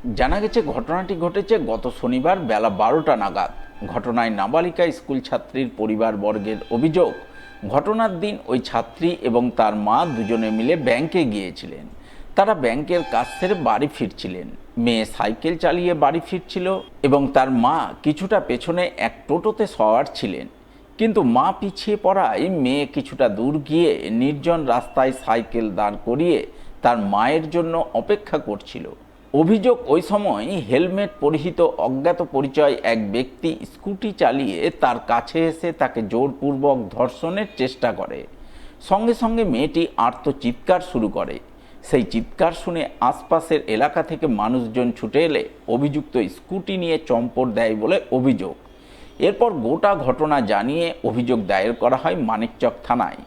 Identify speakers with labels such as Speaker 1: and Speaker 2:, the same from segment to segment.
Speaker 1: জানা গেছে ঘটনাটি ঘটেছে গত শনিবার বেলা 12টা নাগাদ। ঘটনায় নাবালিকা স্কুল ছাত্রীর পরিবারবর্গের অভিযোগ, ঘটনার দিন ওই ছাত্রী এবং তার মা দুজনে মিলে ব্যাংকে গিয়েছিলেন। তারা ব্যাংকের কাজ সেরে বাড়ি ফিরছিলেন। মেয়ে সাইকেল চালিয়ে বাড়ি ফিরছিল এবং তার মা কিছুটা পেছনে এক টোটোতে সওয়ার ছিলেন। কিন্তু মা পিছিয়ে পড়ায় মেয়ে কিছুটা দূর গিয়ে নির্জন রাস্তায় সাইকেল দাঁড় করিয়ে তার মায়ের জন্য অপেক্ষা করছিল। অভিযোগ, ওই সময় হেলমেট পরিহিত অজ্ঞাত পরিচয় এক ব্যক্তি স্কুটি চালিয়ে তার কাছে এসে তাকে জোরপূর্বক ধর্ষণের চেষ্টা করে। সঙ্গে সঙ্গে মেয়েটি আর্তচিৎকার শুরু করে। সেই চিৎকার শুনে আশপাশের এলাকা থেকে মানুষজন ছুটে এলে অভিযুক্ত স্কুটি নিয়ে চম্পট দেয় বলে অভিযোগ। এরপর গোটা ঘটনা জানিয়ে অভিযোগ দায়ের করা হয় মানিকচক থানায়।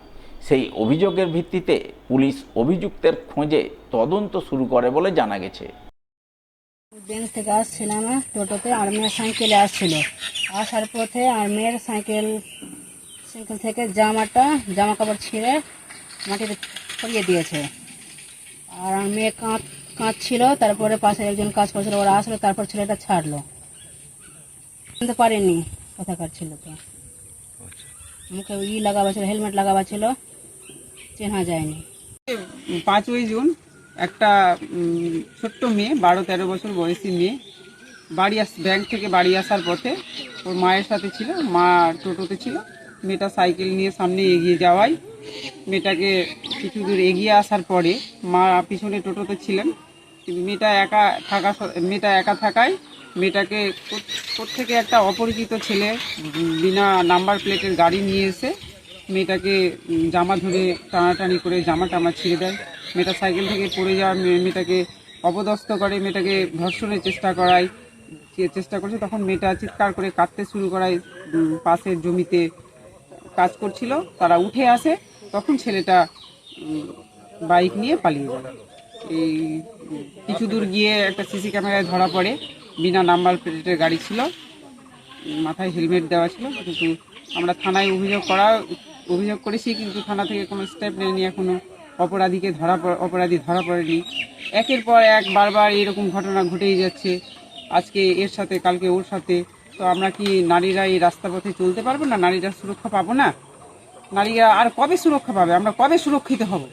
Speaker 1: সেই অভিযোগের ভিত্তিতে পুলিশ অভিযুক্তের খোঁজে তদন্ত শুরু করে বলে জানা গেছে।
Speaker 2: ব্যাংক থেকে আসছিলাম টোটোতে, আর মেয়ের সাইকেলে আসছিল। আসার পথে আর মেয়ের সাইকেল থেকে জামা কাপড় ছিঁড়ে মাটিতে ছড়িয়ে দিয়েছে। আর মেয়ে কাঁদছিল। তারপরে পাশে একজন কাজ করছিল, ওরা আসলো, তারপর ছেলেটা ছাড়লো। জানতে পারিনি কোথাকার ছিল। তো মুখে লাগাবা ছিল, হেলমেট লাগাবা ছিল, চেনা যায়নি।
Speaker 3: 5ই জুন একটা ছোট্ট মেয়ে, 12-13 বছর বয়সী মেয়ে, ব্যাংক থেকে বাড়ি আসার পথে ওর মায়ের সাথে ছিল। মা টোটোতে ছিল। মেয়েটা সাইকেল নিয়ে সামনে এগিয়ে যাওয়ায় মেয়েটাকে কিছু দূর এগিয়ে আসার পরে মা পিছনে টোটোতে ছিলেন। কিন্তু মেয়েটা একা থাকায় মেয়েটাকে কোত্থেকে একটা অপরিচিত ছেলে বিনা নাম্বার প্লেটের গাড়ি নিয়ে এসে মেয়েটাকে জামা ধরে টানাটানি করে জামা ছিঁড়ে দেয়। মেয়েটা সাইকেল থেকে পড়ে যাওয়া মেয়েটাকে অপদস্থ করে, মেয়েটাকে ধর্ষণের চেষ্টা করছে। তখন মেয়েটা চিৎকার করে কাঁদতে শুরু করায়। পাশের জমিতে কাজ করছিল, তারা উঠে আসে। তখন ছেলেটা বাইক নিয়ে পালিয়ে যায়। এই কিছু দূর গিয়ে একটা সিসি ক্যামেরায় ধরা পড়ে। বিনা নাম্বার প্লেটের গাড়ি ছিল, মাথায় হেলমেট দেওয়া ছিল। কিন্তু আমরা থানায় অভিযোগ করেছি, কিন্তু থানা থেকে কোনো স্টেপ নেয়নি। এখনো অপরাধী ধরা পড়েনি। একের পর এক বারবার এরকম ঘটনা ঘটেই যাচ্ছে। আজকে এর সাথে, কালকে ওর সাথে। তো আমরা কি নারীরা এই রাস্তাপথে চলতে পারবো না? নারীরা সুরক্ষা পাবো না? নারীরা আর কবে সুরক্ষা পাবে? আমরা কবে সুরক্ষিত হব?